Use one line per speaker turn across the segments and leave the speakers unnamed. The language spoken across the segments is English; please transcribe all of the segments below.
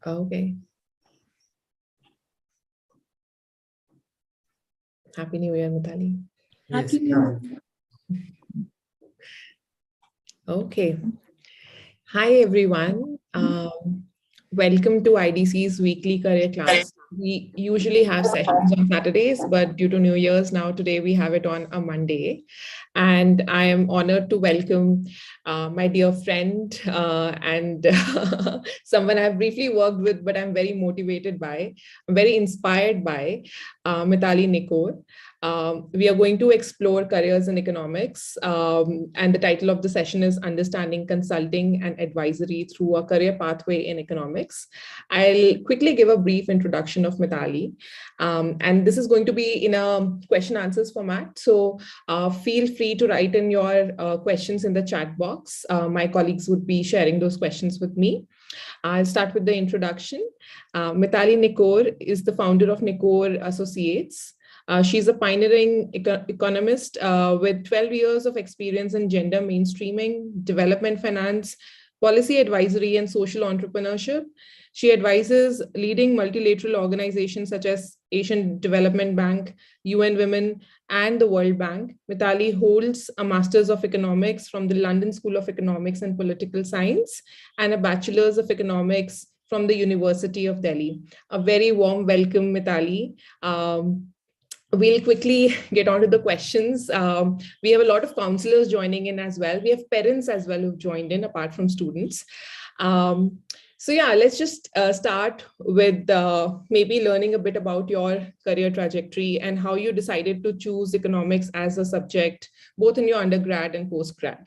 Okay. Happy New Year, Mitali.
Yes.
Happy New Year.
Okay. Hi, everyone. Welcome to IDC's weekly career class. We usually have sessions on Saturdays, but due to New Year's now, today we have it on a Monday. And I am honored to welcome my dear friend and someone I've briefly worked with, but I'm very motivated by, I'm very inspired by, Mitali Nikore. We are going to explore careers in economics, and the title of the session is Understanding Consulting and Advisory Through a Career Pathway in Economics. I'll quickly give a brief introduction of Mitali, and this is going to be in a question answers format. So feel free to write in your questions in the chat box. My colleagues would be sharing those questions with me. I'll start with the introduction. Mitali Nikore is the founder of Nicor Associates. She's a pioneering economist with 12 years of experience in gender mainstreaming, development finance, policy advisory, and social entrepreneurship. She advises leading multilateral organizations such as Asian Development Bank, UN Women, and the World Bank. Mitali holds a Master's of Economics from the London School of Economics and Political Science and a Bachelor's of Economics from the University of Delhi. A very warm welcome, Mitali. We'll quickly get on to the questions. We have a lot of counselors joining in as well. We have parents as well who've joined in apart from students. So yeah, let's just start with maybe learning a bit about your career trajectory and how you decided to choose economics as a subject, both in your undergrad and postgrad.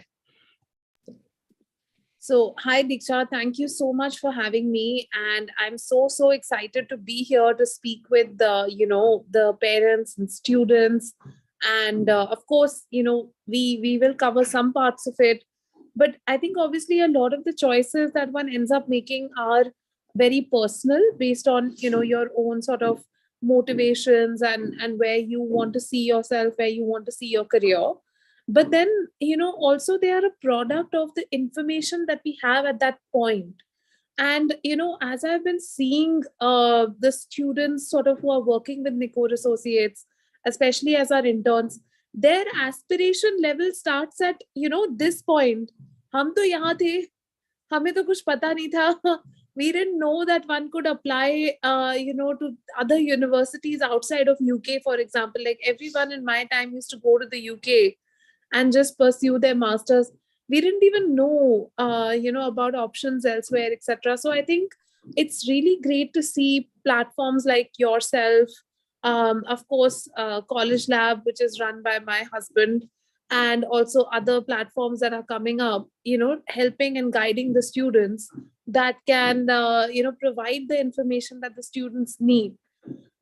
So, hi Diksha, thank you so much for having me, and I'm so excited to be here to speak with the parents and students, and of course, we will cover some parts of it, but I think obviously a lot of the choices that one ends up making are very personal, based on your own sort of motivations and where you want to see yourself, where you want to see your career. But then also they are a product of the information that we have at that point. And as I've been seeing the students sort of who are working with Nicor Associates, especially as our interns, their aspiration level starts at this point. हम तो यहाँ थे, हमें तो कुछ पता नहीं था. We didn't know that one could apply to other universities outside of UK, for example. Like everyone in my time used to go to the UK and just pursue their masters. We didn't even know about options elsewhere, etc. So I think it's really great to see platforms like yourself, of course College Lab, which is run by my husband, and also other platforms that are coming up, helping and guiding the students that can provide the information that the students need.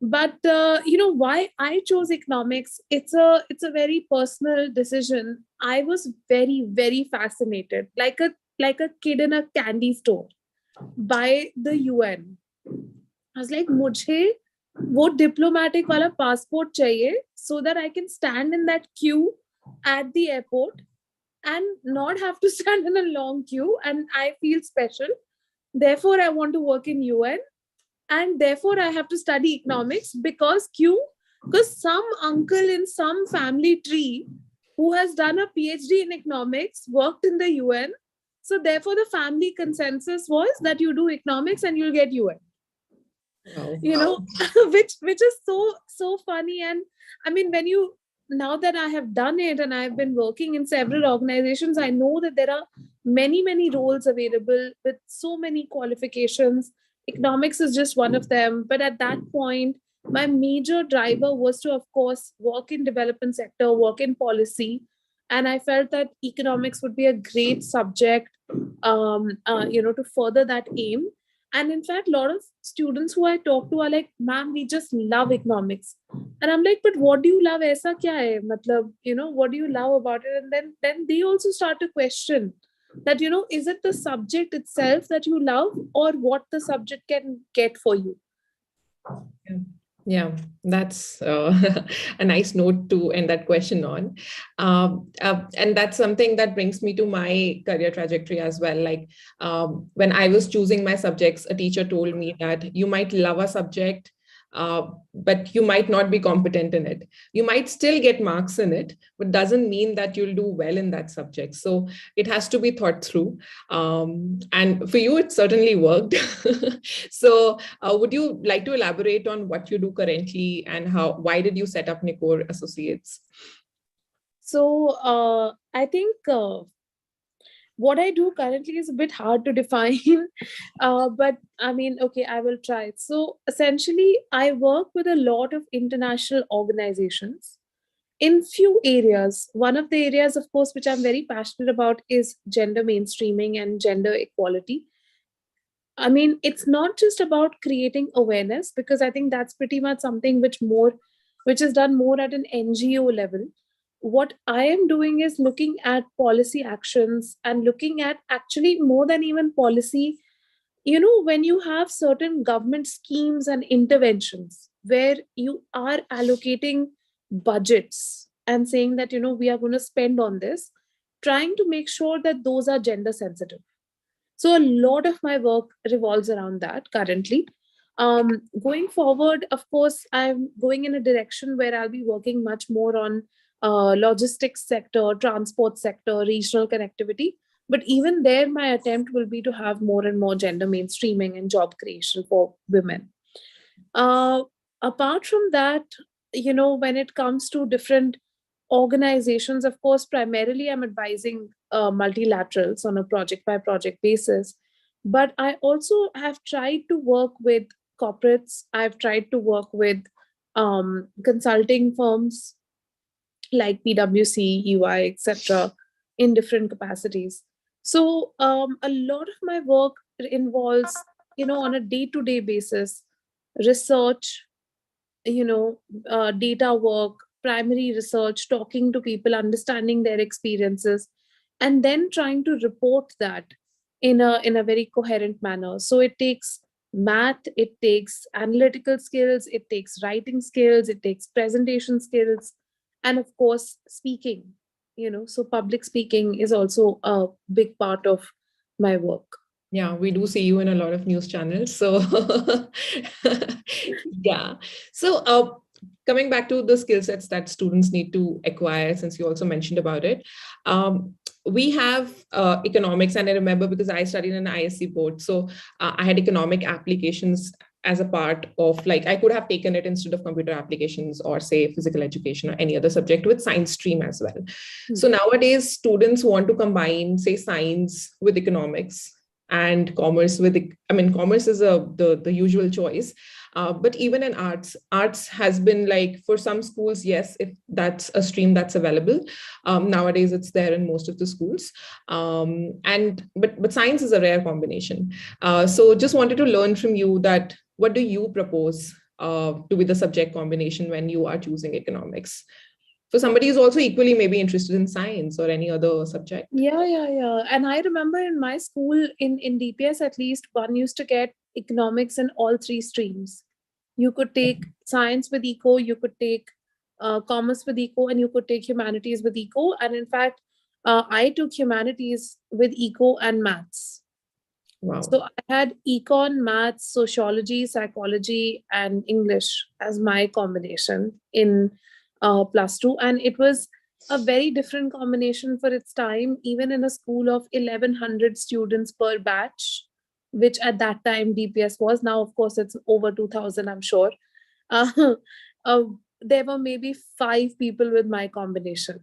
But why I chose economics, it's a very personal decision. I was very fascinated, like a kid in a candy store, by the UN. I was like, mujhe wo diplomatic wala passport chahiye, so that I can stand in that queue at the airport and not have to stand in a long queue, and I feel special. Therefore I want to work in UN, and therefore I have to study economics. Because some uncle in some family tree who has done a PhD in economics worked in the UN. So therefore the family consensus was that you do economics and you'll get UN. Wow. which is so funny. And I mean, now that I have done it and I've been working in several organizations, I know that there are many roles available with so many qualifications. Economics is just one of them. But at that point, my major driver was to, of course, work in development sector, work in policy. And I felt that economics would be a great subject, to further that aim. And in fact, a lot of students who I talk to are like, ma'am, we just love economics. And I'm like, but what do you love? Aisa kya hai? Matlab, what do you love about it? And then they also start to question that, is it the subject itself that you love, or what the subject can get for you?
Yeah. Yeah, that's a nice note to end that question on. And that's something that brings me to my career trajectory as well. Like when I was choosing my subjects, a teacher told me that you might love a subject, but you might not be competent in it. You might still get marks in it, but doesn't mean that you'll do well in that subject. So it has to be thought through. And for you, it certainly worked. So would you like to elaborate on what you do currently and why did you set up Nicor Associates?
So I think what I do currently is a bit hard to define, but I mean, okay, I will try. So essentially, I work with a lot of international organizations in few areas. One of the areas, of course, which I'm very passionate about is gender mainstreaming and gender equality. I mean, it's not just about creating awareness, because I think that's pretty much something which is done more at an NGO level. What I am doing is looking at policy actions and looking at, actually, more than even policy, when you have certain government schemes and interventions where you are allocating budgets and saying that, we are going to spend on this, trying to make sure that those are gender sensitive. So a lot of my work revolves around that currently. Going forward, of course, I'm going in a direction where I'll be working much more on logistics sector, transport sector, regional connectivity. But even there, my attempt will be to have more and more gender mainstreaming and job creation for women. Uh, Apart from that, when it comes to different organizations, of course, primarily I'm advising multilaterals on a project by project basis. But I also have tried to work with corporates. I've tried to work with consulting firms like PwC, UI, etc., in different capacities. So a lot of my work involves, on a day-to-day basis, research, data work, primary research, talking to people, understanding their experiences, and then trying to report that in a very coherent manner. So it takes math, it takes analytical skills, it takes writing skills, it takes presentation skills, and of course speaking. So public speaking is also a big part of my work.
Yeah, we do see you in a lot of news channels. So, yeah. So, coming back to the skill sets that students need to acquire, since you also mentioned about it, we have economics, and I remember because I studied in an ISC board, so I had economic applications as a part of, like, I could have taken it instead of computer applications or say physical education or any other subject with science stream as well. So nowadays students want to combine, say, science with economics and commerce with, I mean, commerce is the usual choice, but even in arts has been, like, for some schools, yes, if that's a stream that's available, nowadays it's there in most of the schools, and but science is a rare combination. So just wanted to learn from you that what do you propose to be the subject combination when you are choosing economics for somebody who's also equally maybe interested in science or any other subject?
Yeah. And I remember in my school, in DPS at least, one used to get economics in all three streams. You could take science with eco, you could take commerce with eco, and you could take humanities with eco. And in fact, I took humanities with eco and maths.
Wow.
So I had econ, maths, sociology, psychology, and English as my combination in plus two. And it was a very different combination for its time, even in a school of 1,100 students per batch, which at that time DPS was. Now, of course, it's over 2,000, I'm sure. Uh, uh, there were maybe 5 people with my combination,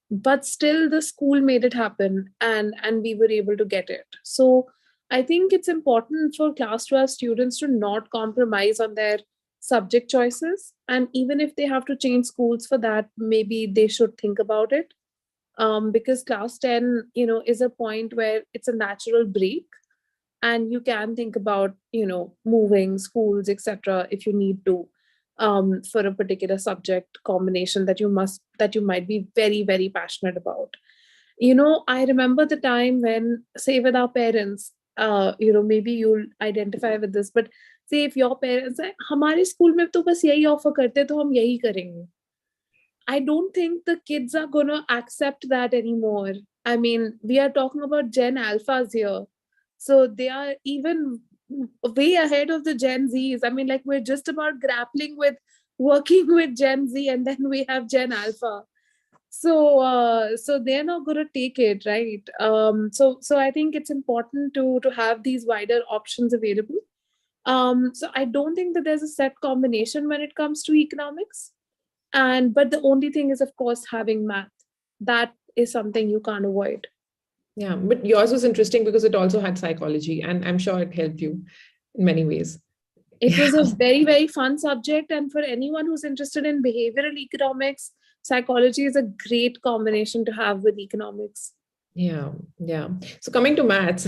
but still the school made it happen, and we were able to get it. So I think it's important for class 12 students to not compromise on their subject choices, and even if they have to change schools for that, maybe they should think about it, because class 10, is a point where it's a natural break, and you can think about, moving schools, etc., if you need to, for a particular subject combination that you might be very, very passionate about. I remember the time when, say, with our parents, maybe you'll identify with this, but say if your parents say, हमारे school में तो बस यही offer करते तो हम यही करेंगे. I don't think the kids are going to accept that anymore. I mean, we are talking about Gen Alphas here. So they are even way ahead of the Gen Zs. I mean, like we're just about grappling with working with Gen Z, and then we have Gen Alpha. So they're not going to take it, right? So I think it's important to have these wider options available. So I don't think that there's a set combination when it comes to economics. But the only thing is, of course, having math. That is something you can't avoid.
Yeah, but yours was interesting because it also had psychology, and I'm sure it helped you in many ways.
It was a very, very fun subject. And for anyone who's interested in behavioral economics, psychology is a great combination to have with economics.
Yeah. So coming to maths,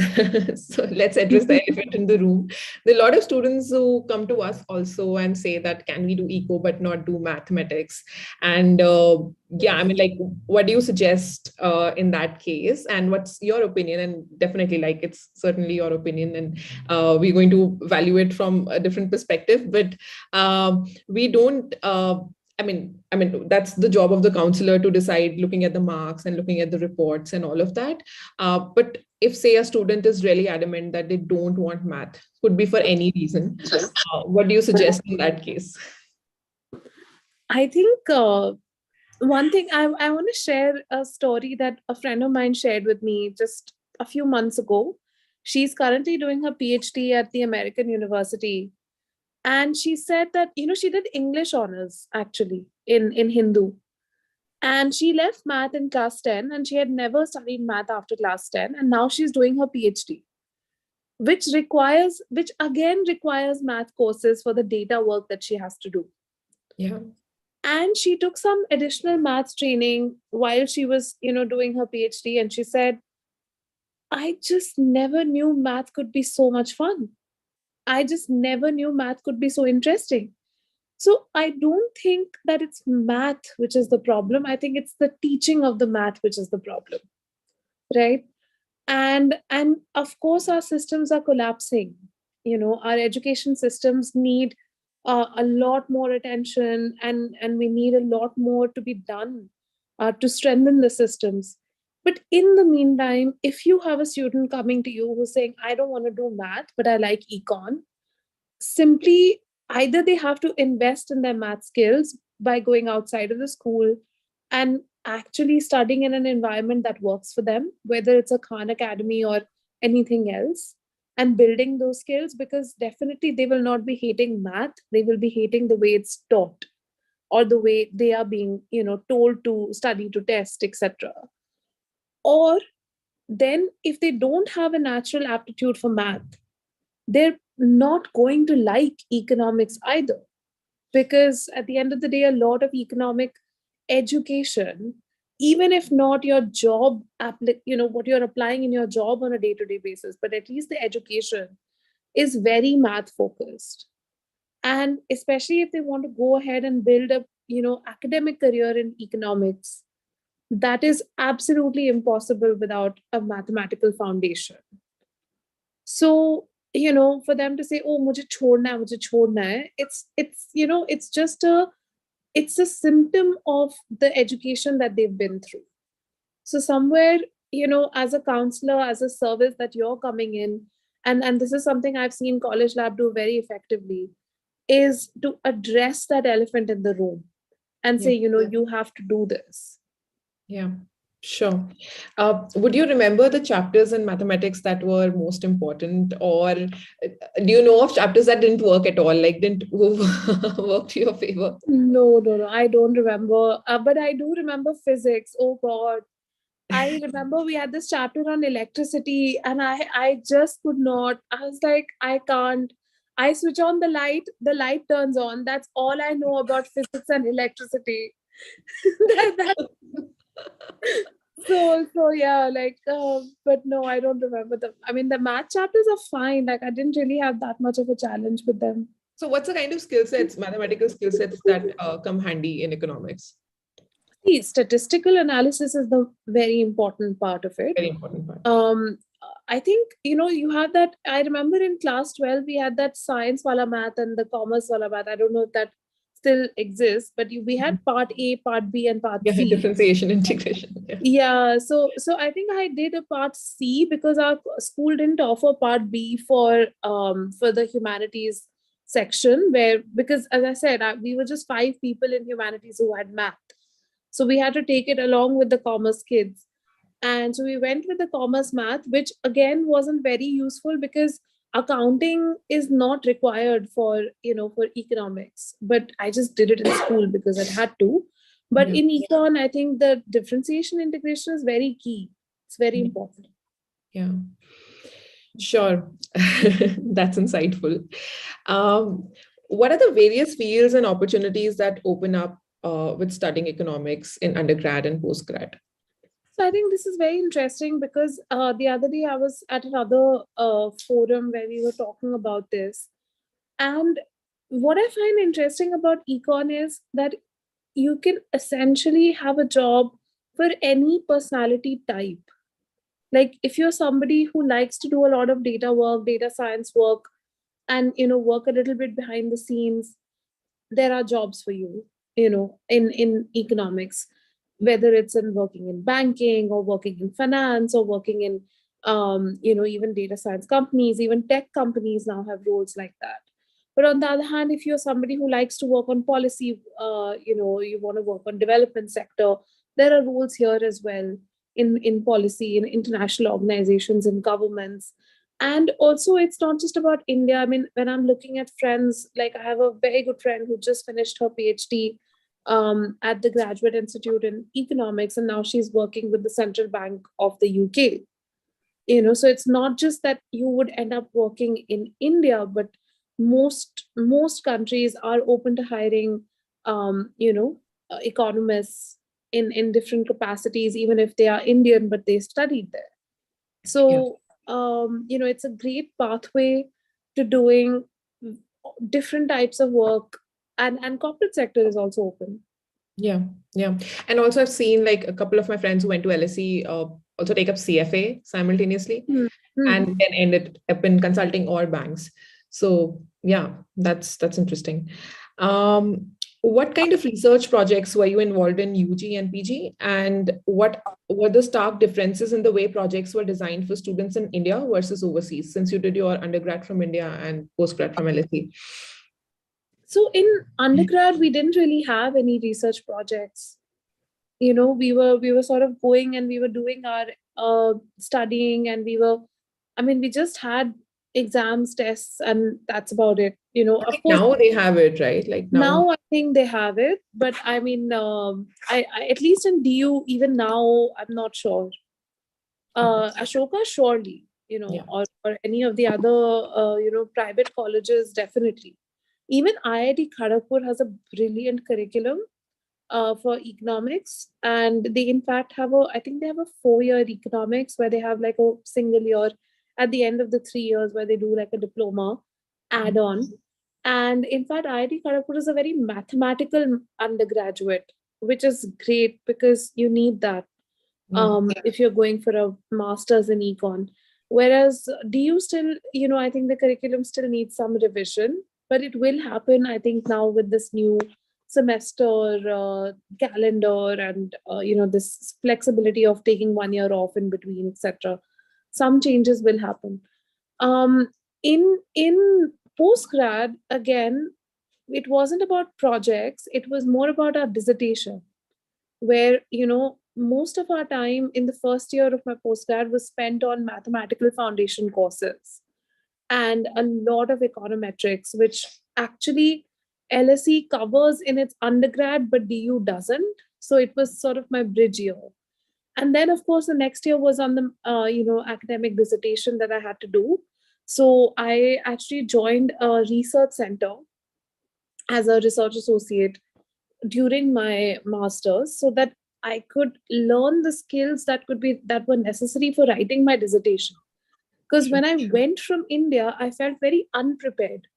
so let's address the elephant in the room. There are a lot of students who come to us also and say that can we do eco but not do mathematics? And I mean, like, what do you suggest in that case? And what's your opinion? And definitely, like, it's certainly your opinion, and we're going to value it from a different perspective. But we don't. I mean, that's the job of the counselor to decide, looking at the marks and looking at the reports and all of that. But if, say, a student is really adamant that they don't want math, could be for any reason, what do you suggest in that case?
I think one thing I want to share a story that a friend of mine shared with me just a few months ago. She's currently doing her PhD at the American University. And she said that, she did English honors actually in Hindu. And she left math in class 10 and she had never studied math after class 10. And now she's doing her PhD, which again requires math courses for the data work that she has to do.
Yeah.
And she took some additional math training while she was, doing her PhD. And she said, I just never knew math could be so much fun. I just never knew math could be so interesting. So I don't think that it's math which is the problem. I think it's the teaching of the math which is the problem, right? And of course, our systems are collapsing. Our education systems need a lot more attention, and we need a lot more to be done to strengthen the systems. But in the meantime, if you have a student coming to you who's saying, I don't want to do math, but I like econ, simply either they have to invest in their math skills by going outside of the school and actually studying in an environment that works for them, whether it's a Khan Academy or anything else, and building those skills, because definitely they will not be hating math. They will be hating the way it's taught or the way they are being, told to study, to test, etc. Or then if they don't have a natural aptitude for math, they're not going to like economics either. Because at the end of the day, a lot of economic education, even if not your job, what you're applying in your job on a day-to-day basis, but at least the education is very math focused. And especially if they want to go ahead and build a, academic career in economics, that is absolutely impossible without a mathematical foundation. So, for them to say, oh, mujhe chhodna hai, it's a symptom of the education that they've been through. So somewhere, as a counselor, as a service that you're coming in, and this is something I've seen College Lab do very effectively, is to address that elephant in the room and say, you have to do this.
Yeah, sure. Would you remember the chapters in mathematics that were most important, or do you know of chapters that didn't work at all, like didn't work to your favor?
No, I don't remember. But I do remember physics. Oh God. I remember we had this chapter on electricity and I just could not. I was like, I can't. I switch on the light turns on. That's all I know about physics and electricity. So yeah, but no, I don't remember them. I mean, the math chapters are fine. Like, I didn't really have that much of a challenge with them.
So what's the kind of skill sets, mathematical skill sets that come handy in economics?
See, statistical analysis is the very important part of it.
Very important part.
I think, you have that. I remember in class 12, we had that science wala math and the commerce wala math. I don't know if that still exists, but we had part A, part B, and part
Yeah,
C.
differentiation, integration. Yeah.
Yeah, so I think I did a part C because our school didn't offer part B for the humanities section, where, because as I said, we were just 5 people in humanities who had math, so we had to take it along with the commerce kids. And so we went with the commerce math, which again wasn't very useful because accounting is not required for economics. But I just did it in school because I had to. But
Yeah.
in econ, I think the differentiation integration is very key. It's very important.
Yeah. Sure. That's insightful. Um, what are the various fields and opportunities that open up with studying economics in undergrad and postgrad?
So I think this is very interesting because the other day I was at another forum where we were talking about this. And what I find interesting about econ is that you can essentially have a job for any personality type. Like if you're somebody who likes to do a lot of data work, data science work, and work a little bit behind the scenes, there are jobs for you, in economics, whether it's in working in banking or working in finance or working in even data science companies, even tech companies now have roles like that. But on the other hand, if you're somebody who likes to work on policy, you want to work on development sector, there are roles here as well in policy, in international organizations, in governments. And also, it's not just about India. I mean, when I'm looking at friends, like I have a very good friend who just finished her PhD at the Graduate Institute in Economics, and now she's working with the Central Bank of the UK. So it's not just that you would end up working in India, but most countries are open to hiring, economists in different capacities, even if they are Indian, but they studied there.
Yeah.
So, it's a great pathway to doing different types of work, and corporate sector is also open.
Yeah. Yeah. And also I've seen like a couple of my friends who went to LSE also take up CFA simultaneously
Hmm. Hmm.
and then ended up in consulting or banks. So yeah, that's interesting. Um, what kind of research projects were you involved in UG and PG? And what were the stark differences in the way projects were designed for students in India versus overseas, since you did your undergrad from India and postgrad from LSE?
So in undergrad, we didn't really have any research projects. We were sort of going and we were doing our studying, and we just had exams, tests, and that's about it.
I
Of
think
course,
now they have it, right? Like now.
now I think they have it, but I mean, I at least in DU, even now, I'm not sure.
Okay.
Ashoka, surely,
Yeah.
or any of the other, private colleges, definitely. Even IIT Kharagpur has a brilliant curriculum for economics, and they in fact I think they have a 4-year economics where they have like a single year at the end of the 3 years where they do like a diploma add-on. And in fact, IIT Kharagpur is a very mathematical undergraduate, which is great because you need that
Yeah.
if you're going for a master's in econ. Whereas, do you still, I think the curriculum still needs some revision, but it will happen, I think, now with this new semester calendar, and, this flexibility of taking 1 year off in between, etc. Some changes will happen. Um, in postgrad, again, it wasn't about projects, it was more about our dissertation, where most of our time in the first year of my postgrad was spent on mathematical foundation courses and a lot of econometrics, which actually LSE covers in its undergrad, but DU doesn't. So it was sort of my bridge year. And then, of course, the next year was on the academic dissertation that I had to do. So I actually joined a research center as a research associate during my masters, so that I could learn the skills that were necessary for writing my dissertation. Because
Sure.
when I went from India, I felt very unprepared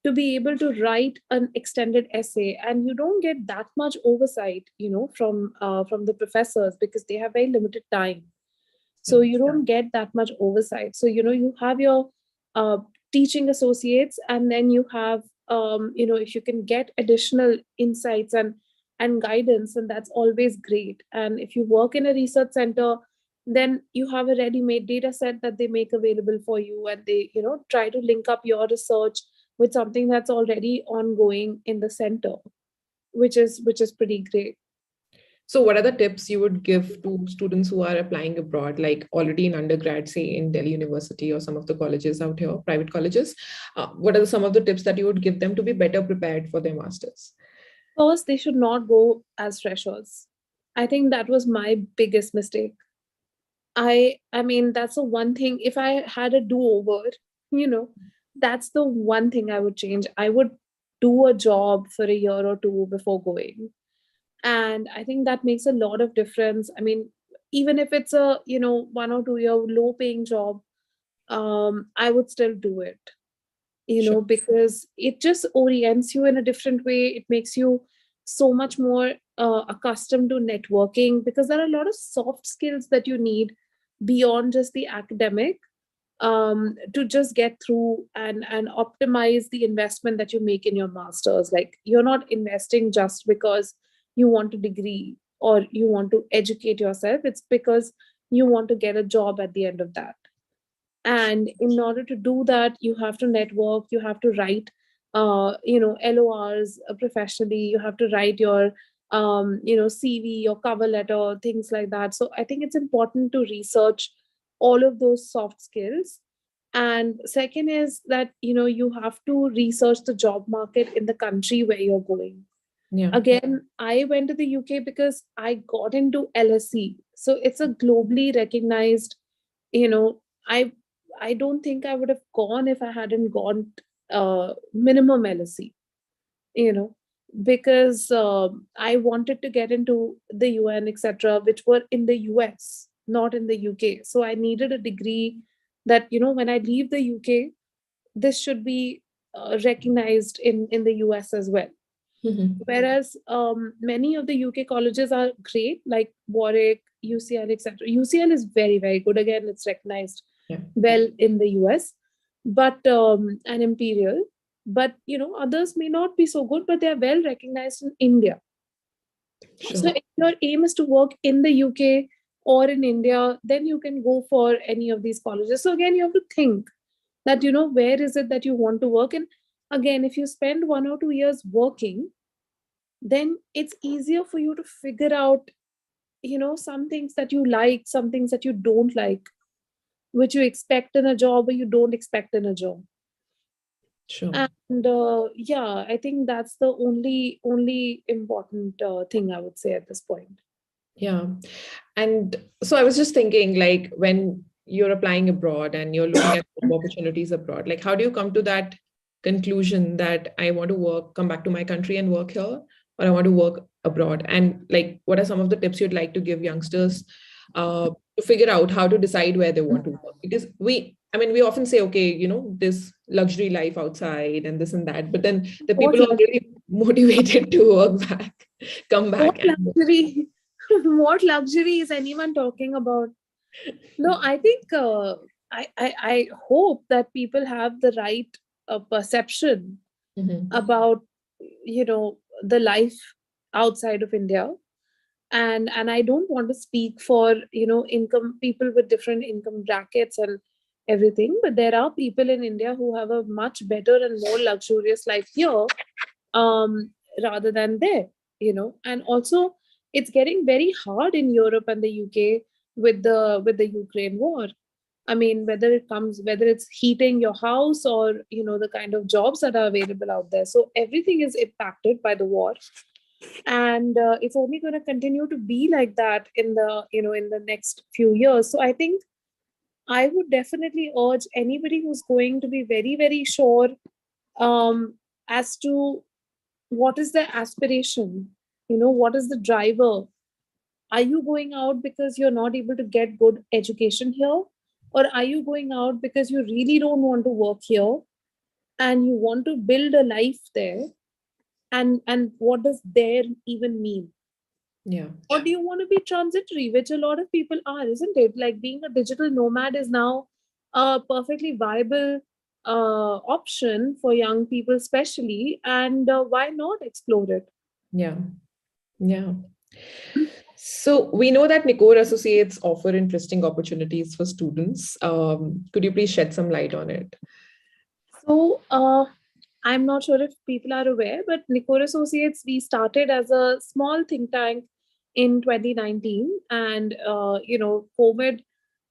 to be able to write an extended essay, and you don't get that much oversight, from the professors, because they have very limited time. So you don't get that much oversight. So you have your uh, teaching associates, and then you have if you can get additional insights and guidance, and that's always great. And if you work in a research center, then you have a ready-made data set that they make available for you, and they try to link up your research with something that's already ongoing in the center, which is pretty great.
So, what are the tips you would give to students who are applying abroad, like already in undergrad, say in Delhi University or some of the colleges out here, private colleges? What are some of the tips that you would give them to be better prepared for their masters?
First, they should not go as freshers. I think that was my biggest mistake. I mean that's the one thing. If I had a do-over, you know, that's the one thing I would change. I would do a job for a year or two before going. And I think that makes a lot of difference. I mean, even if it's a 1 or 2 year low paying job, I would still do it,
Sure.
because it just orients you in a different way. It makes you so much more accustomed to networking, because there are a lot of soft skills that you need beyond just the academic, to just get through and optimize the investment that you make in your masters. Like, you're not investing just because you want a degree or you want to educate yourself. It's because you want to get a job at the end of that. And in order to do that, you have to network, you have to write LORs professionally, you have to write your CV, your cover letter, things like that. So I think it's important to research all of those soft skills. And second is that you have to research the job market in the country where you're going.
Yeah.
Again, I went to the UK because I got into LSE. So it's a globally recognized, you know, I I don't think I would have gone if I hadn't gone minimum LSE, you know, because I wanted to get into the UN, etc., which were in the US, not in the UK. So I needed a degree that, when I leave the UK, this should be recognized in the US as well.
Mhm.
Whereas many of the UK colleges are great, like Warwick, UCL, etc. UCL is very, very good. Again, it's recognized
Yeah.
well in the US, but and Imperial. But others may not be so good, but they are well recognized in India. So
Sure.
if your aim is to work in the UK or in India, then you can go for any of these colleges. So again, you have to think that where is it that you want to work. And again, if you spend 1 or 2 years working, then it's easier for you to figure out some things that you like, some things that you don't like, which you expect in a job or you don't expect in a job.
Sure.
And yeah, I think that's the only important thing I would say at this point.
Yeah. And so I was just thinking, like, when you're applying abroad and you're looking at job opportunities abroad, like, how do you come to that conclusion that I want to work, come back to my country and work here, or I want to work abroad? And like, what are some of the tips you'd like to give youngsters to figure out how to decide where they want to work? Because I mean, we often say, okay, this luxury life outside and this and that, but then the
What
people who are
lux-
really motivated to work back, come
what
back and
luxury? What luxury is anyone talking about? No, I think I hope that people have the right perception
Mhm.
about the life outside of India. And I don't want to speak for income people with different income brackets and everything, but there are people in India who have a much better and more luxurious life here, um, rather than there. And also, it's getting very hard in Europe and the UK with the Ukraine war. I mean, whether it's heating your house or the kind of jobs that are available out there, so everything is impacted by the war. And it's only going to continue to be like that in the next few years. So I think I would definitely urge anybody who's going to be very, very sure as to what is their aspiration, what is the driver. Are you going out because you're not able to get good education here, or are you going out because you really don't want to work here and you want to build a life there? And what does there even mean?
Yeah.
Or do you want to be transitory, which a lot of people are, isn't it? Like being a digital nomad is now a perfectly viable option for young people, especially. And why not explore it?
Yeah. Yeah. So we know that Nicor Associates offer interesting opportunities for students. Could you please shed some light on it?
So, I'm not sure if people are aware, but Nicor Associates, we started as a small think tank in 2019. And, COVID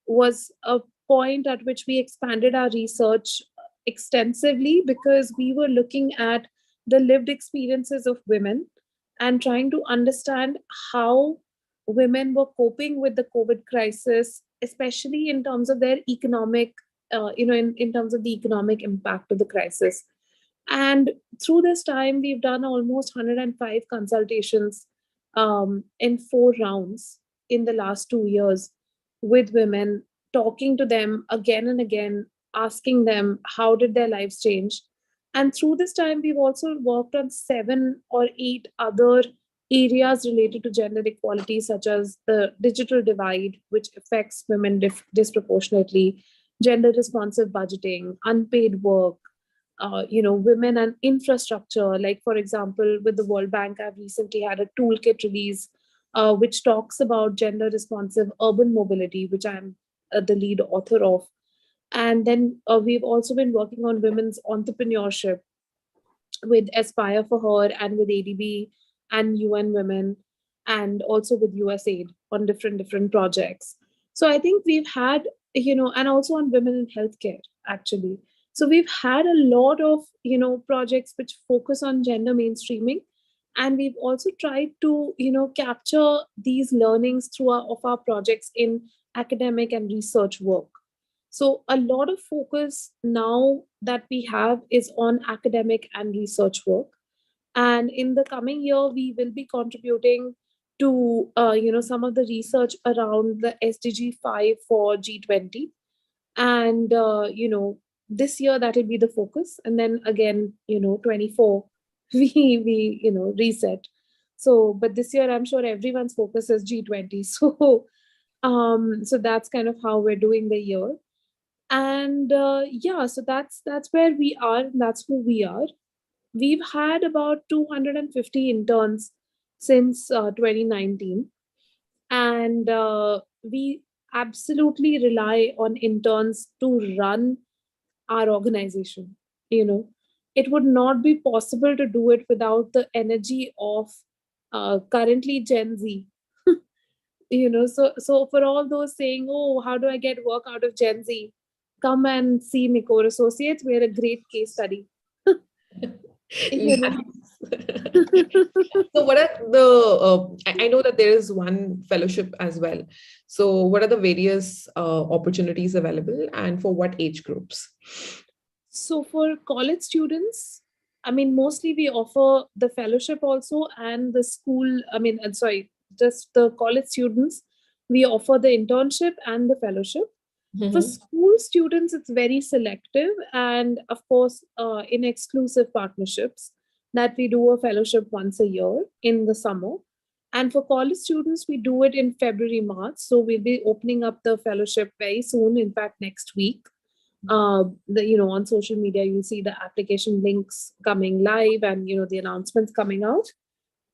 was a point at which we expanded our research extensively because we were looking at the lived experiences of women and trying to understand how women were coping with the COVID crisis, especially in terms of their economic, in terms of the economic impact of the crisis. And through this time, we've done almost 105 consultations in 4 rounds in the last 2 years with women, talking to them again and again, asking them how did their lives change. And through this time, we've also worked on 7 or 8 other areas related to gender equality, such as the digital divide, which affects women disproportionately, gender responsive budgeting, unpaid work, women and infrastructure. Like, for example, with the World Bank, I've recently had a toolkit release which talks about gender responsive urban mobility, which I'm the lead author of. And then we've also been working on women's entrepreneurship with Aspire for Her and with ADB and UN Women, and also with USAID on different projects. So I think we've had, and also on women in healthcare, actually. So we've had a lot of, projects which focus on gender mainstreaming. And we've also tried to, capture these learnings through our projects in academic and research work. So, a lot of focus now that we have is on academic and research work. And in the coming year, we will be contributing to some of the research around the SDG 5 for G20. And this year that will be the focus. And then again, 24, we reset. So, but this year I'm sure everyone's focus is G20. So that's kind of how we're doing the year. And yeah, so that's where we are, and that's who we are. We've had about 250 interns since 2019. And we absolutely rely on interns to run our organization. you know it would not be possible to do it without the energy of currently Gen Z. So for all those saying, oh, how do I get work out of Gen Z, come and see Nicor Associates. We're a great case study. you
Yes.
know
So, what are the? I know that there is one fellowship as well. So, what are the various opportunities available, and for what age groups?
So for college students, I mean, mostly we offer the fellowship also, and the school. I mean, sorry, just the college students. We offer the internship and the fellowship. For
Mhm.
school students, it's very selective, and of course, in exclusive partnerships that we do a fellowship once a year in the summer. And for college students, we do it in February, March. So we'll be opening up the fellowship very soon. In fact, next week, on social media, you'll see the application links coming live, and the announcements coming out.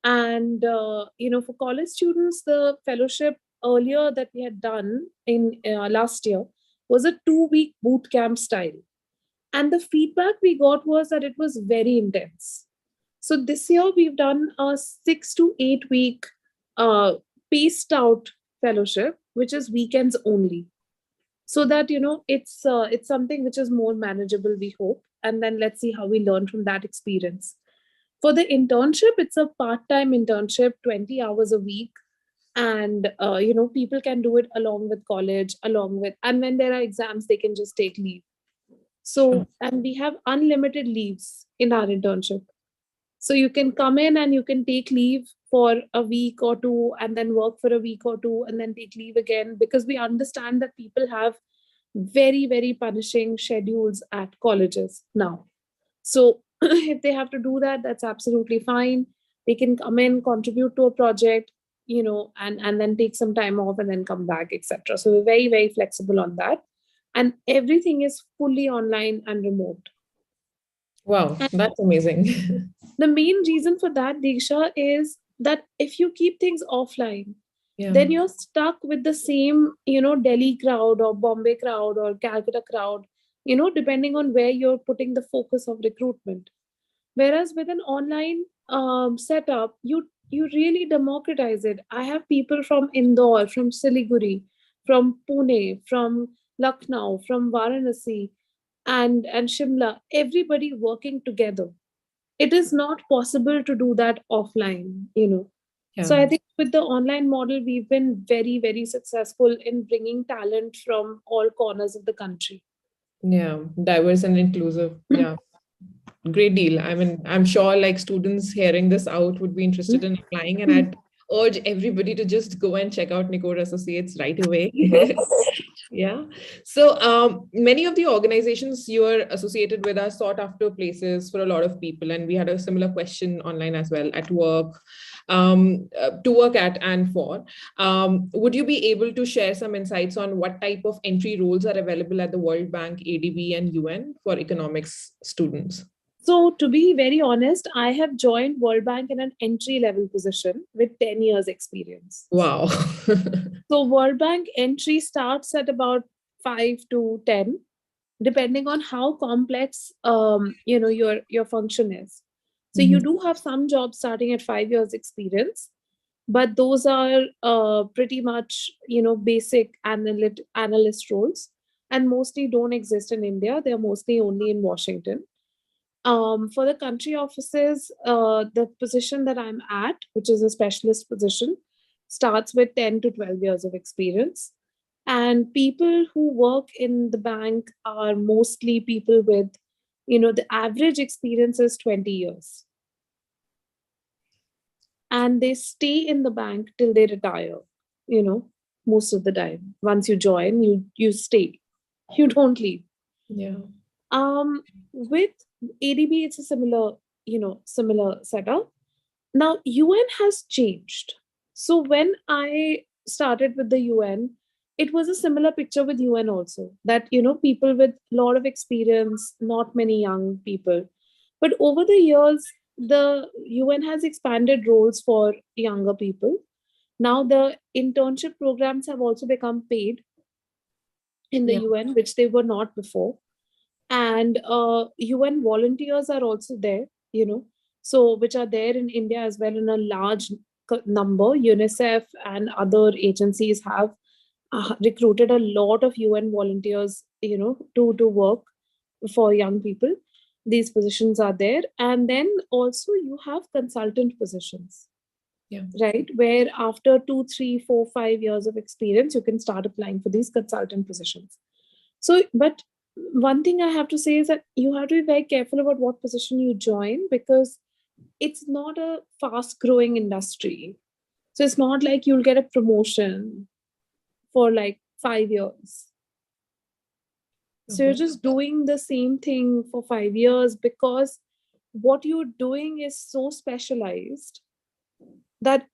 And for college students, the fellowship earlier that we had done in last year was a 2-week boot camp style. And the feedback we got was that it was very intense. So this year we've done a 6 to 8 week uh, paced out fellowship, which is weekends only, so that it's something which is more manageable, we hope. And then let's see how we learn from that experience. For the internship, it's a part-time internship, 20 hours a week. And people can do it along with college, along with, and when there are exams, they can just take leave.
Sure.
So, and we have unlimited leaves in our internship. So you can come in and you can take leave for a week or two, and then work for a week or two, and then take leave again, because we understand that people have very, very punishing schedules at colleges now. So if they have to do that, that's absolutely fine. They can come in, contribute to a project, and then take some time off and then come back, etc. So we're very, very flexible on that. And everything is fully online and remote.
Wow,
And
that's amazing.
the main reason for that, Diksha, is that if you keep things offline,
Yeah.
then you're stuck with the same, Delhi crowd or Bombay crowd or Calcutta crowd, depending on where you're putting the focus of recruitment. Whereas with an online setup, you really democratize it. I have people from Indore, from Siliguri, from Pune, from Lucknow, from Varanasi, and Shimla, everybody working together. It is not possible to do that offline. So
Yeah.
I think with the online model, we've been very, very successful in bringing talent from all corners of the country.
Yeah. Diverse and inclusive. Yeah. Great deal. I mean, I'm sure like students hearing this out would be interested in applying, and I'd urge everybody to just go and check out Nicor Associates right away. Yeah. So many of the organizations you are associated with are sought after places for a lot of people. And we had a similar question online as well at work, to work at and for. Would you be able to share some insights on what type of entry roles are available at the World Bank, ADB, and UN for economics students?
So, to be very honest, I have joined World Bank in an entry level position with 10 years experience.
Wow.
So, World Bank entry starts at about 5 to 10, depending on how complex your function is. So, you
Mhm.
do have some jobs starting at 5 years experience, but those are pretty much basic analyst roles, and mostly don't exist in India. They're mostly only in Washington. For the country offices, the position that I'm at, which is a specialist position, starts with 10 to 12 years of experience. And people who work in the bank are mostly people with, the average experience is 20 years. And they stay in the bank till they retire, you know, most of the time. Once you join, you stay, you don't leave.
Yeah.
With ADB, it's a similar setup. Now, UN has changed. So when I started with the UN, it was a similar picture with UN also. That people with a lot of experience, not many young people. But over the years, the UN has expanded roles for younger people. Now the internship programs have also become paid in the
Yeah.
UN, which they were not before. And UN volunteers are also there, so which are there in India as well in a large number. UNICEF and other agencies have recruited a lot of UN volunteers, to work for young people. These positions are there, and then also you have consultant positions,
Yeah.
right, where after 2, 3, 4, 5 years of experience you can start applying for these consultant positions. So, but one thing I have to say is that you have to be very careful about what position you join, because it's not a fast growing industry. So it's not like you'll get a promotion for like 5 years. So you're
Okay.
just doing the same thing for 5 years, because what you're doing is so specialized that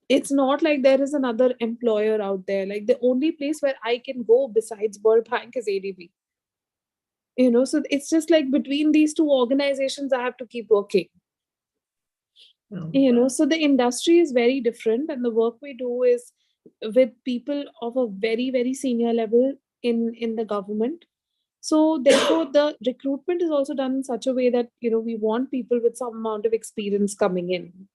it's not like there is another employer out there. Like the only place where I can go besides World Bank is ADB. So it's just like between these two organizations I have to keep working.
Um,
So the industry is very different, and the work we do is with people of a very, very senior level in the government. So therefore the recruitment is also done in such a way that we want people with some amount of experience coming in.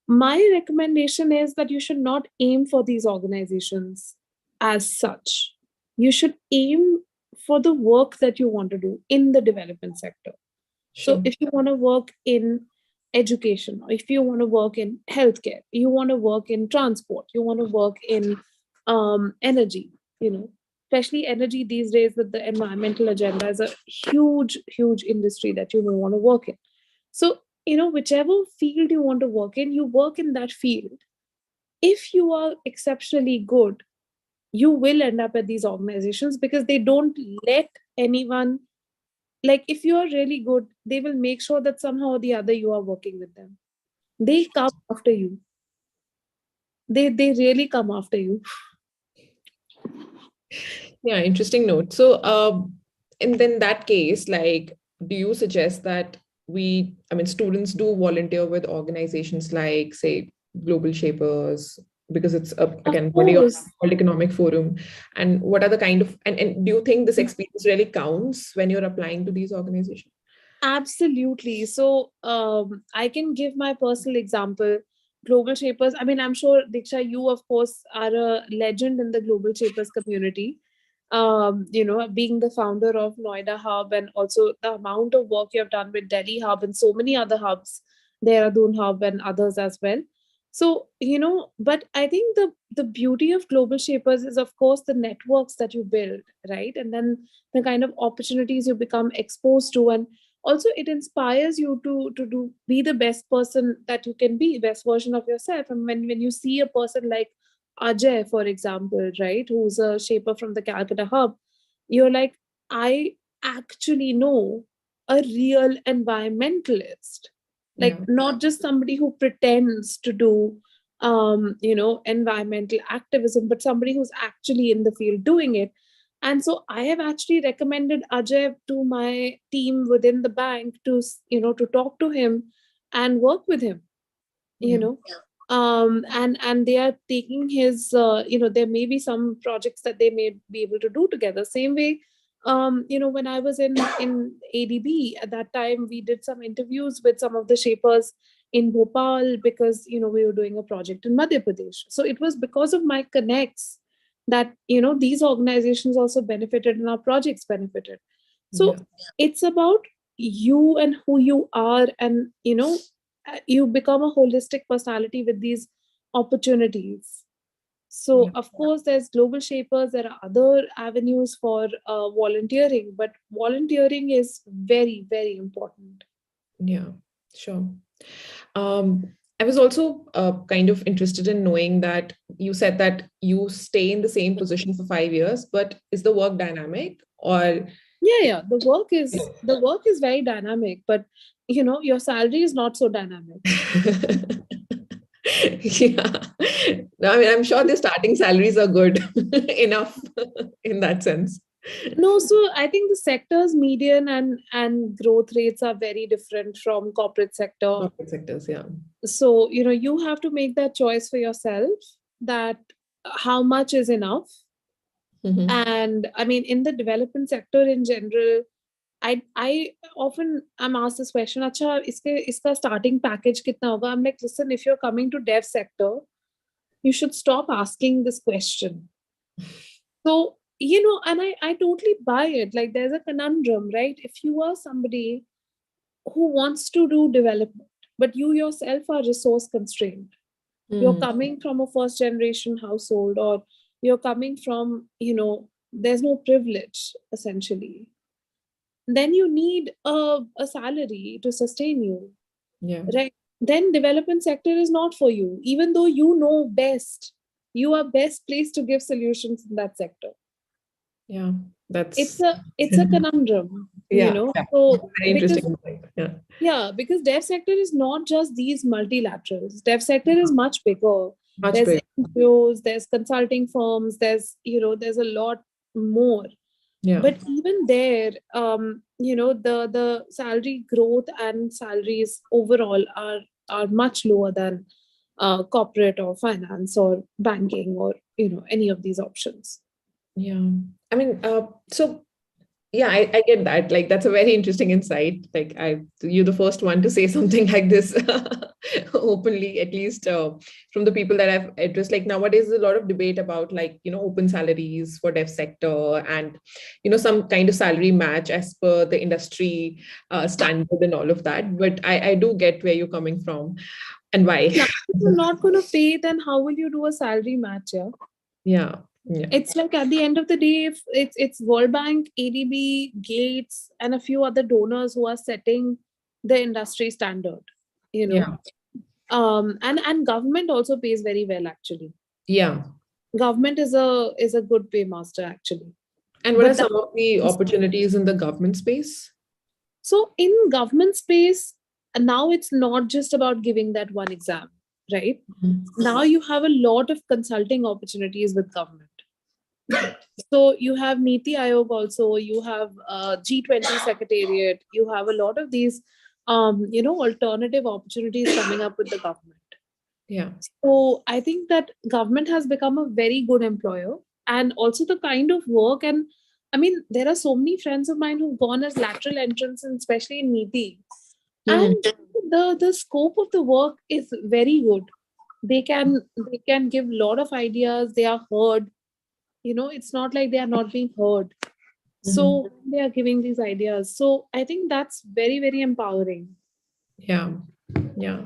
My recommendation is that you should not aim for these organizations as such. You should aim for the work that you want to do in the development sector. So
sure.
if you want to work in education, or if you want to work in healthcare, you want to work in transport, you want to work in energy, especially energy these days with the environmental agenda is a huge, huge industry that you may want to work in. So, whichever field you want to work in, you work in that field. If you are exceptionally good, you will end up at these organizations, because they don't let anyone, like if you are really good, they will make sure that somehow or the other you are working with them. They come after you. they really come after you.
Yeah, interesting note. So, and then that case, like, do you suggest that students do volunteer with organizations like, say, Global Shapers, because it's
Of
again, World
course.
Economic Forum, and what are the kind of, and do you think this experience really counts when you're applying to these organizations?
Absolutely. So I can give my personal example. Global Shapers. I mean, I'm sure Diksha, you of course are a legend in the Global Shapers community. Being the founder of Noida Hub, and also the amount of work you have done with Delhi Hub and so many other hubs, Dehradun Hub and others as well. So, but I think the beauty of Global Shapers is, of course, the networks that you build, right? And then the kind of opportunities you become exposed to, and also it inspires you to do be the best person that you can be, best version of yourself. And when you see a person like Ajay, for example, right, who's a shaper from the Calcutta hub, you're like, I actually know a real environmentalist, like
Yeah,
not just somebody who pretends to do environmental activism, but somebody who's actually in the field doing it. And so I have actually recommended Ajay to my team within the bank to to talk to him and work with him, you
yeah,
know and they are taking his there may be some projects that they may be able to do together. Same way, when I was in ADB at that time, we did some interviews with some of the shapers in Bhopal, because we were doing a project in Madhya Pradesh. So it was because of my connects that these organizations also benefited and our projects benefited. So
yeah,
it's about you and who you are, and you become a holistic personality with these opportunities. So
yeah,
of course there's Global Shapers, there are other avenues for volunteering, but volunteering is very, very important.
yeah, sure. I was also kind of interested in knowing that you said that you stay in the same position for 5 years, but is the work dynamic or?
Yeah, the work is very dynamic, but your salary is not so dynamic.
Yeah. No, I mean, I'm sure the starting salaries are good enough in that sense.
No, so I think the sector's median and growth rates are very different from corporate sector.
Corporate sectors, yeah.
So you have to make that choice for yourself, that how much is enough.
Hmm.
And I mean, in the development sector in general, I often am asked this question, acha, iska starting package kitna hoga? I'm like, listen, if you're coming to dev sector, you should stop asking this question. So and I totally buy it. Like, there's a conundrum, right? If you are somebody who wants to do development, but you yourself are resource constrained, you're
Mm,
coming from a first generation household, or you're coming from there's no privilege essentially, then you need a salary to sustain you,
yeah,
right? Then development sector is not for you, even though you know best, you are best placed to give solutions in that sector.
yeah.
it's
That's
a it's a conundrum,
yeah, yeah.
so
Very
because
interesting point. Yeah,
yeah, because dev sector is not just these multilaterals. Dev sector is much bigger.
much
There's
bigger.
NGOs, there's consulting firms, there's a lot more.
Yeah,
But even there, the salary growth and salaries overall are much lower than corporate or finance or banking, or any of these options.
yeah. I mean, so yeah, I get that. Like, that's a very interesting insight. Like, you're the first one to say something like this openly, at least from the people that I've addressed. Like, nowadays, there's a lot of debate about, like, open salaries for dev sector, and some kind of salary match as per the industry standard and all of that. But I do get where you're coming from and why.
Now, if you're not going to pay, then how will you do a salary match? Yeah.
Yeah, yeah,
It's like, at the end of the day, if it's World Bank, ADB, Gates, and a few other donors who are setting the industry standard, you know.
yeah,
And government also pays very well, actually.
yeah.
Government is a good paymaster, actually.
And what are
But
some of the
that,
opportunities in the government space?
so in government space, now it's not just about giving that one exam, right?
Mhm.
Now you have a lot of consulting opportunities with government. So you have Niti Aayog also, you have G20 Secretariat, you have a lot of these, alternative opportunities coming up with the government.
Yeah.
So I think that government has become a very good employer, and also the kind of work. And I mean, there are so many friends of mine who've gone as lateral entrants, and especially in Niti,
Mhm.
and the scope of the work is very good. They can give a lot of ideas. They are heard. It's not like they are not being heard.
Mhm.
So they are giving these ideas. So I think that's very, very empowering.
Yeah. Yeah.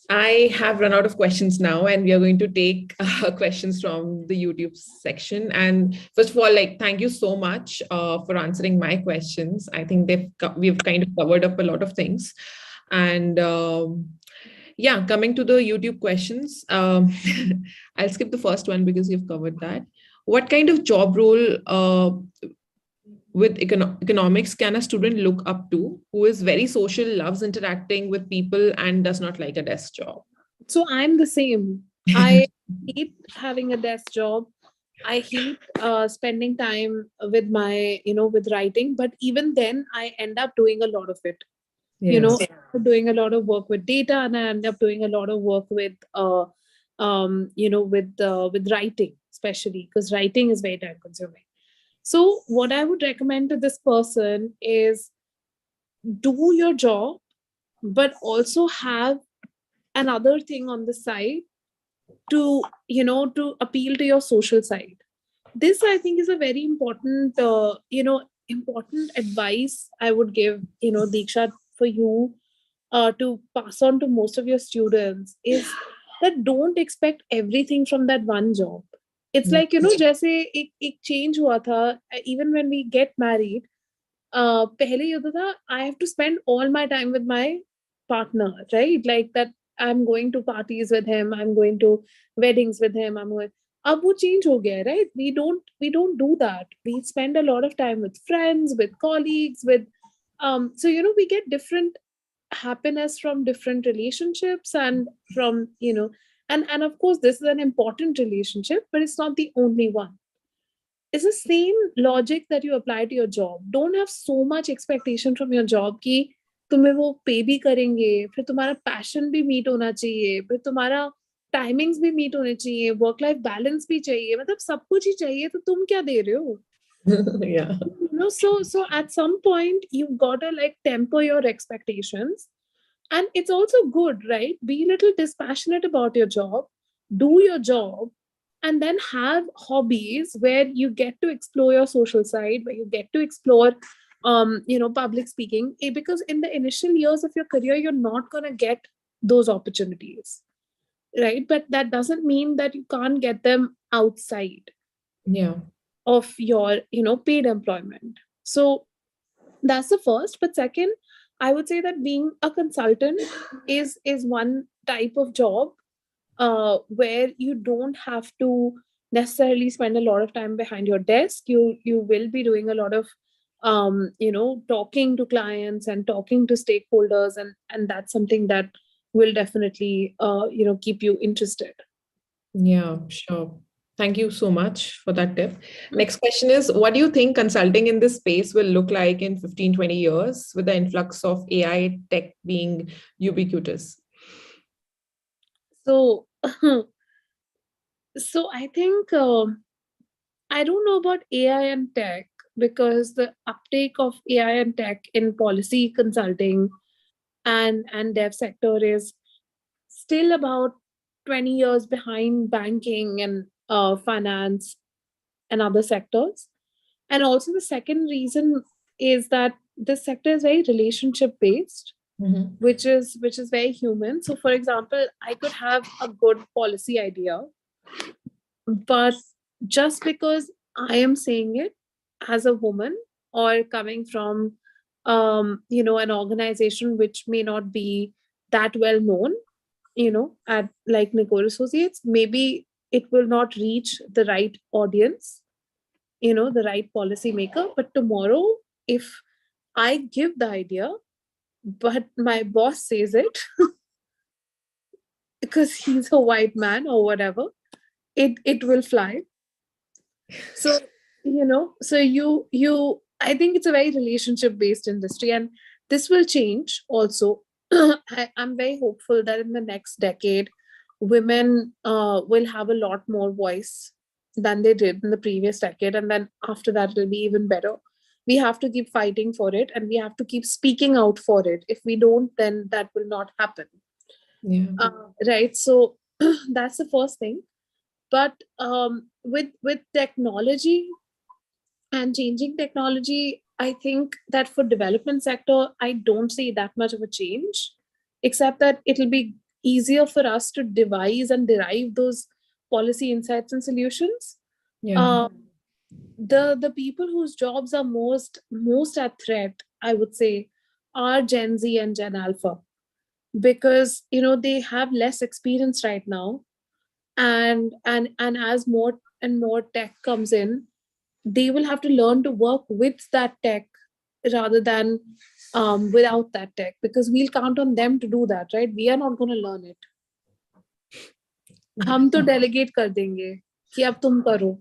I have run out of questions now, and we are going to take questions from the YouTube section. And first of all, like, thank you so much for answering my questions. I think we've kind of covered up a lot of things. And yeah, coming to the YouTube questions, I'll skip the first one because you've covered that. What kind of job role with economics can a student look up to who is very social, loves interacting with people, and does not like a desk job?
So I'm the same. I hate having a desk job. I hate spending time with with writing. But even then, I end up doing a lot of it. You
Yeah.
know, doing a lot of work with data, and I end up doing a lot of work with, with writing, especially because writing is very time consuming. So, what I would recommend to this person is do your job, but also have another thing on the side to to appeal to your social side. This, I think, is a very important important advice I would give, Diksha, for you to pass on to most of your students, is that don't expect everything from that one job. It's like, जैसे एक change हुआ था, even when we get married. पहले ये होता था, I have to spend all my time with my partner, right? Like that, I'm going to parties with him, I'm going to weddings with him, I'm going. अब वो change हो गया है, right? We don't do that. We spend a lot of time with friends, with colleagues, with so we get different happiness from different relationships, and from and of course this is an important relationship, but it's not the only one. It's the same logic that you apply to your job. Don't have so much expectation from your job कि तुम्हें वो पे भी करेंगे, फिर तुम्हारा passion भी meet होना चाहिए, फिर तुम्हारा टाइमिंग्स भी मीट होने चाहिए, वर्क लाइफ बैलेंस भी चाहिए, मतलब सब कुछ ही चाहिए, तो तुम क्या दे रहे हो?
Yeah.
So at some point you've got to like temper your expectations. And it's also good, right? Be a little dispassionate about your job, do your job, and then have hobbies where you get to explore your social side, where you get to explore public speaking. Because in the initial years of your career you're not going to get those opportunities, right? But that doesn't mean that you can't get them outside
Yeah.
of your paid employment. So that's the first. But second, I would say that being a consultant is one type of job where you don't have to necessarily spend a lot of time behind your desk. You will be doing a lot of talking to clients and talking to stakeholders, and that's something that will definitely keep you interested.
Yeah, sure. Thank you so much for that tip. Next question is, what do you think consulting in this space will look like in 15, 20 years with the influx of AI tech being ubiquitous?
So so I think I don't know about AI and tech, because the uptake of AI and tech in policy consulting and dev sector is still about 20 years behind banking and finance and other sectors. And also the second reason is that this sector is very relationship based,
Mhm.
which is very human. So for example, I could have a good policy idea, but just because I am saying it as a woman, or coming from an organization which may not be that well known, at like Nicor Associates, maybe it will not reach the right audience, the right policy maker. But tomorrow, if I give the idea but my boss says it, because he's a white man or whatever, it will fly. So, so I think it's a very relationship based industry, and this will change also. I'm very hopeful that in the next decade, women will have a lot more voice than they did in the previous decade. And then after that, it'll be even better. We have to keep fighting for it, and we have to keep speaking out for it. If we don't, then that will not happen.
Yeah.
Right. So that's the first thing. But with technology and changing technology, I think that for development sector, I don't see that much of a change, except that it'll be easier for us to devise and derive those policy insights and solutions.
Yeah.
The people whose jobs are most at threat, I would say, are Gen Z and Gen Alpha, because they have less experience right now, and as more and more tech comes in, they will have to learn to work with that tech rather than without that tech, because we'll count on them to do that, right? We are not going to learn it. हम तो delegate कर देंगे कि अब तुम करो.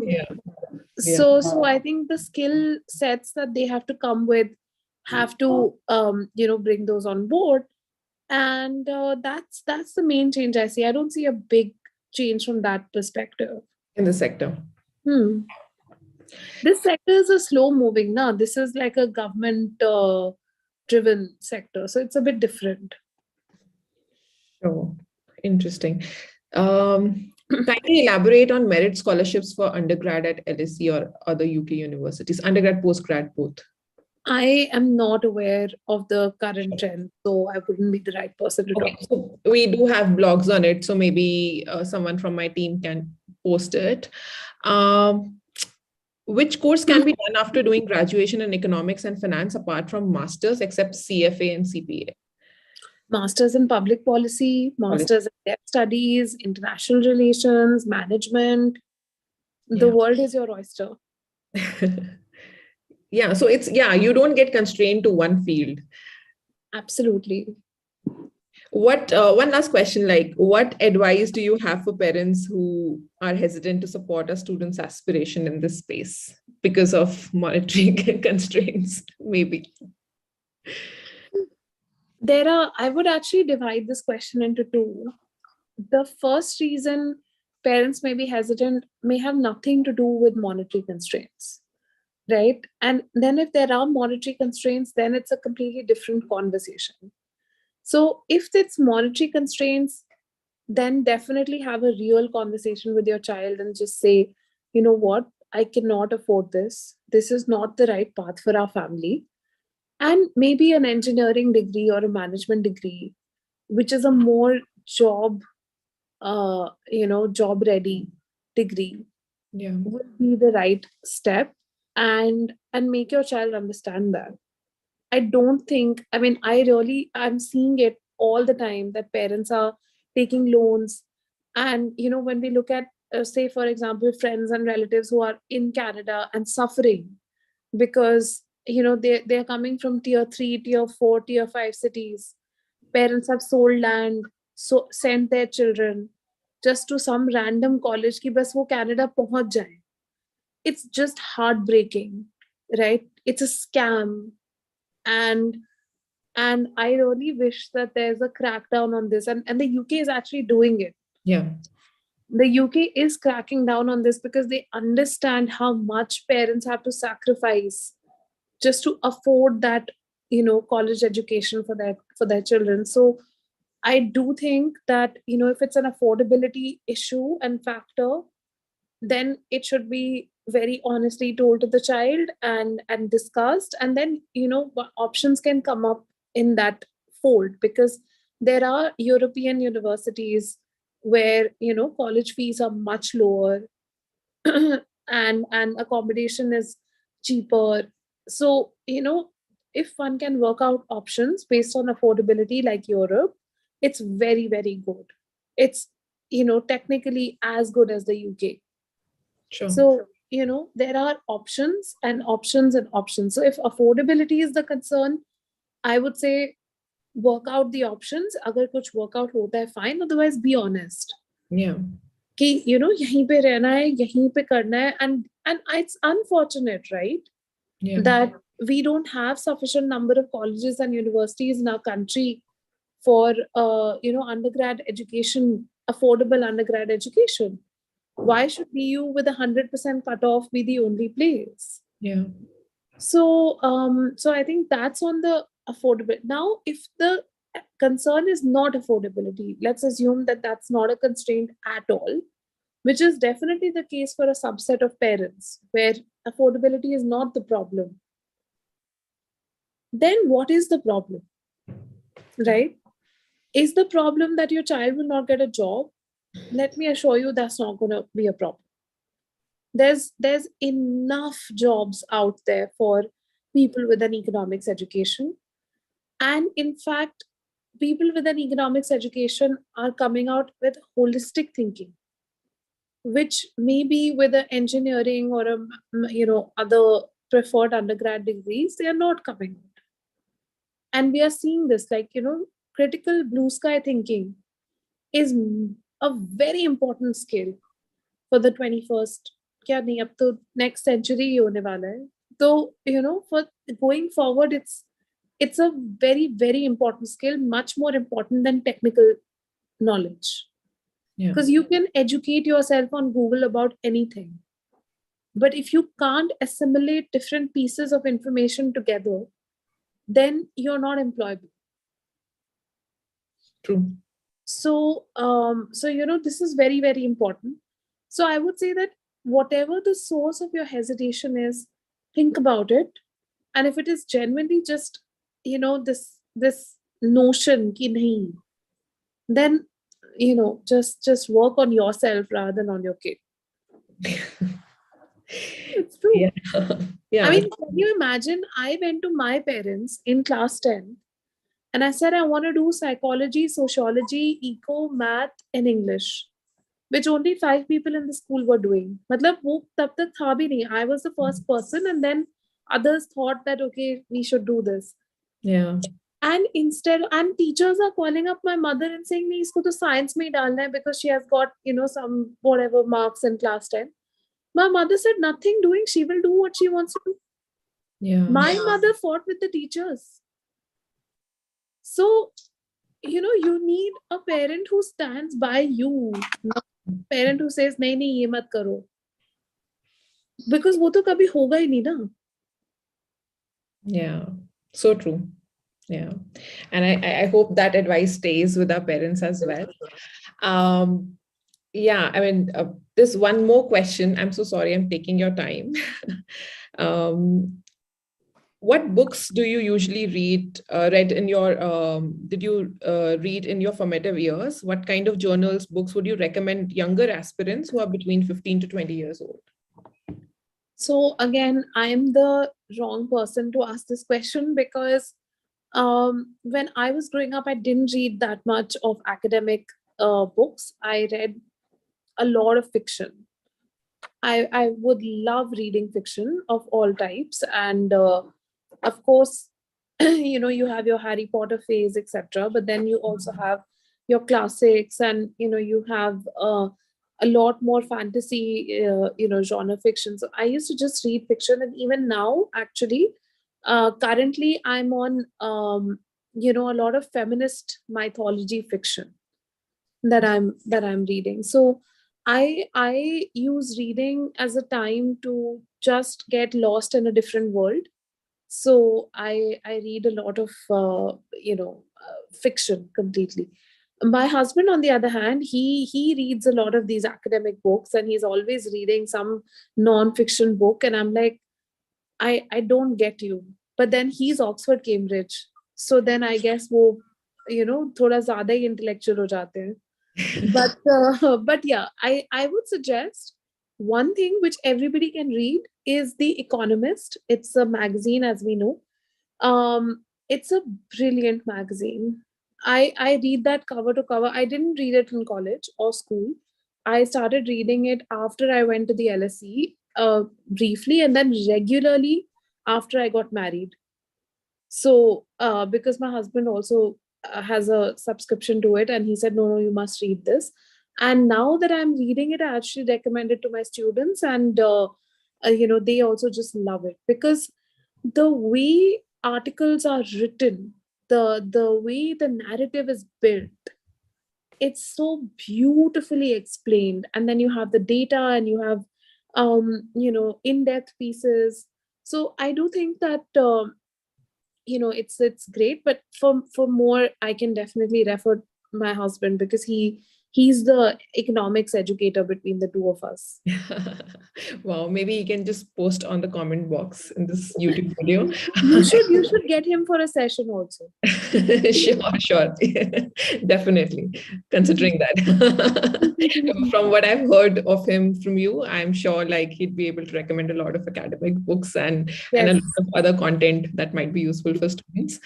Yeah.
So I think the skill sets that they have to come with have to bring those on board, and that's the main change I see. I don't see a big change from that perspective
In the sector.
This sector is a slow moving now. This is like a government driven sector, so it's a bit different.
Oh, interesting. Can you elaborate on merit scholarships for undergrad at LSE or other UK universities, undergrad, postgrad, both?
I am not aware of the current trend, so I wouldn't be the right person to talk.
So we do have blogs on it, so maybe someone from my team can post it. Which course can be done after doing graduation in economics and finance apart from masters, except CFA and CPA?
Masters in public policy, masters in debt studies, international relations, management. The world is your oyster.
Yeah, so you don't get constrained to one field.
Absolutely.
What one last question, like what advice do you have for parents who are hesitant to support a student's aspiration in this space because of monetary constraints, maybe?
I would actually divide this question into two. The first reason parents may be hesitant may have nothing to do with monetary constraints, right? And then if there are monetary constraints, then it's a completely different conversation. So if it's monetary constraints, then definitely have a real conversation with your child and just say, you know what, I cannot afford this. This is not the right path for our family. And maybe an engineering degree or a management degree, which is a more job ready degree, would be the right step, and make your child understand that. I don't think, I'm seeing it all the time that parents are taking loans. And, when we look at, say, for example, friends and relatives who are in Canada and suffering because, they're coming from tier 3, tier 4, tier 5 cities. Parents have sold land, so sent their children just to some random college ki bas wo Canada pahunch jaye. It's just heartbreaking, right? It's a scam. And I really wish that there's a crackdown on this, and the UK is actually doing it. The UK is cracking down on this because they understand how much parents have to sacrifice just to afford that college education for their children. So I do think that if it's an affordability issue and factor, then it should be very honestly told to the child and discussed, and then what options can come up in that fold, because there are European universities where college fees are much lower and accommodation is cheaper. So if one can work out options based on affordability like Europe, it's very, very good. It's technically as good as the UK.
Sure.
So there are options and options and options. So if affordability is the concern, I would say work out the options. अगर कुछ work out होता है fine, otherwise be honest.
Yeah.
कि यहीं पे रहना है, यहीं पे करना है, and it's unfortunate, right?
Yeah.
That we don't have sufficient number of colleges and universities in our country for undergrad education, affordable undergrad education. Why should BU with 100% cutoff be the only place?
Yeah.
So I think that's on the affordable. Now, if the concern is not affordability, let's assume that that's not a constraint at all, which is definitely the case for a subset of parents where affordability is not the problem. Then what is the problem? Right? Is the problem that your child will not get a job? Let me assure you that's not going to be a problem. There's enough jobs out there for people with an economics education. And in fact, people with an economics education are coming out with holistic thinking, which maybe with an engineering or other preferred undergrad degrees, they are not coming out. And we are seeing this, critical blue sky thinking is a very important skill for the 21st. क्या नहीं, अब तो next century ही होने वाला है. So, for going forward, it's a very, very important skill, much more important than technical knowledge.
Yeah.
Because you can educate yourself on Google about anything. But if you can't assimilate different pieces of information together, then you're not employable.
True.
So, this is very, very important. So I would say that whatever the source of your hesitation is, think about it. And if it is genuinely just, this notion ki nahi, then, just work on yourself rather than on your kid. It's true.
Yeah. Yeah.
I mean, can you imagine? I went to my parents in class 10 and I said, I want to do psychology, sociology, eco, math, and English, which only 5 people in the school were doing. Matlab, wo tab tak tha bhi nahi. I was the first person, and then others thought that, okay, we should do this.
Yeah.
And teachers are calling up my mother and saying, nahi, isko to science mein dalna hai because she has got, some whatever marks in class 10. My mother said, nothing doing. She will do what she wants to do.
Yeah.
My mother fought with the teachers. So, you need a parent who stands by you, not a parent who says, nahi, nahi, ye mat karo. Because wo to kabhi hoga hi nahi na.
Yeah. So true. Yeah. And I hope that advice stays with our parents as well. Yeah, I mean, this one more question. I'm so sorry, I'm taking your time. What books do you usually read in your, did you read in your formative years? What kind of journals, books would you recommend younger aspirants who are between 15 to 20 years old?
So again, I'm the wrong person to ask this question because when I was growing up, I didn't read that much of academic books. I read a lot of fiction. I would love reading fiction of all types. And of course, you have your Harry Potter phase, etc. But then you also have your classics, and you have a lot more fantasy, genre fiction. So I used to just read fiction, and even now, actually, currently I'm on, a lot of feminist mythology fiction that I'm reading. So I use reading as a time to just get lost in a different world. So I read a lot of fiction completely. My husband, on the other hand, he reads a lot of these academic books, and he's always reading some non-fiction book, and I'm like, I don't get you. But then he's Oxford Cambridge, so then I guess वो थोड़ा ज़्यादा ही intellectual हो जाते हैं. But yeah, I would suggest one thing which everybody can read is The Economist. It's a magazine, as we know. It's a brilliant magazine. I read that cover to cover. I didn't read it in college or school. I started reading it after I went to the LSE briefly, and then regularly after I got married. So because my husband also has a subscription to it, and he said, no, you must read this. And now that I'm reading it, I actually recommend it to my students, and they also just love it, because the way articles are written, the way the narrative is built, it's so beautifully explained. And then you have the data, and you have in-depth pieces. So I do think that it's great. But for more, I can definitely refer my husband, because he's the economics educator between the two of us.
Wow, maybe you can just post on the comment box in this YouTube video.
You should get him for a session also.
Sure. Definitely considering that. From what I've heard of him from you, I'm sure like he'd be able to recommend a lot of academic books and a
Yes.
lot of other content that might be useful for students.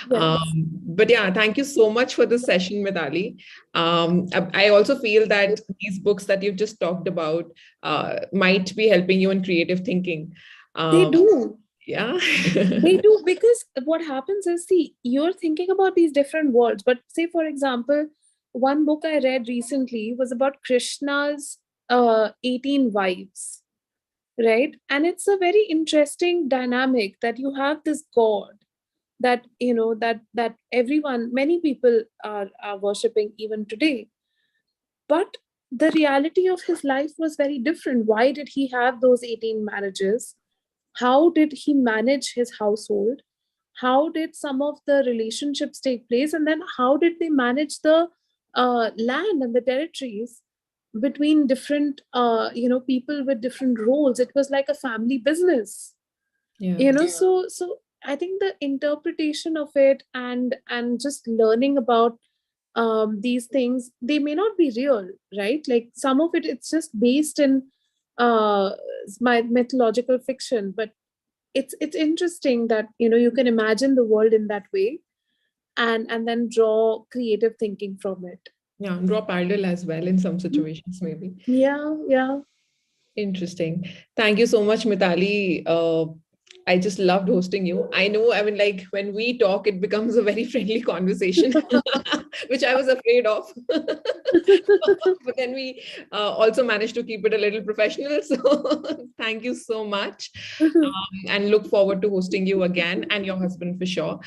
Yes.
But yeah, thank you so much for this session, Mitali. I also feel that these books that you've just talked about might be helping you in creative thinking.
They do.
Yeah.
They do, because what happens is, see, you're thinking about these different worlds. But say, for example, one book I read recently was about Krishna's 18 wives, right? And it's a very interesting dynamic, that you have this god that that everyone, many people are worshipping even today. But the reality of his life was very different. Why did he have those 18 marriages? How did he manage his household? How did some of the relationships take place? And then how did they manage the land and the territories between different people with different roles? It was like a family business.
Yeah.
So I think the interpretation of it, and just learning about these things, they may not be real, right? Like, some of it, it's just based in uh my mythological fiction. But it's interesting that you can imagine the world in that way, and then draw creative thinking from it.
Yeah, draw parallel as well in some situations, maybe.
Yeah.
Interesting. Thank you so much, Mitali. I just loved hosting you. I know, I mean, like when we talk, it becomes a very friendly conversation, which I was afraid of. But then we also managed to keep it a little professional. So thank you so much. And look forward to hosting you again, and your husband for sure.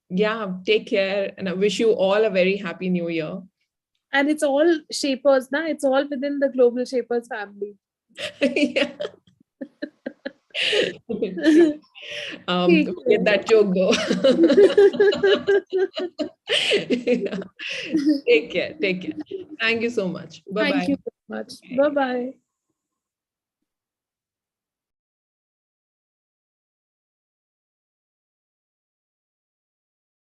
Yeah, take care. And I wish you all a very happy new year.
And it's all shapers, na? It's all within the global shapers family.
Yeah.
Take
Get
care.
that joke though. Yeah. Take care. Take care. Thank you so much. Bye
Thank
bye.
you so much. Bye bye.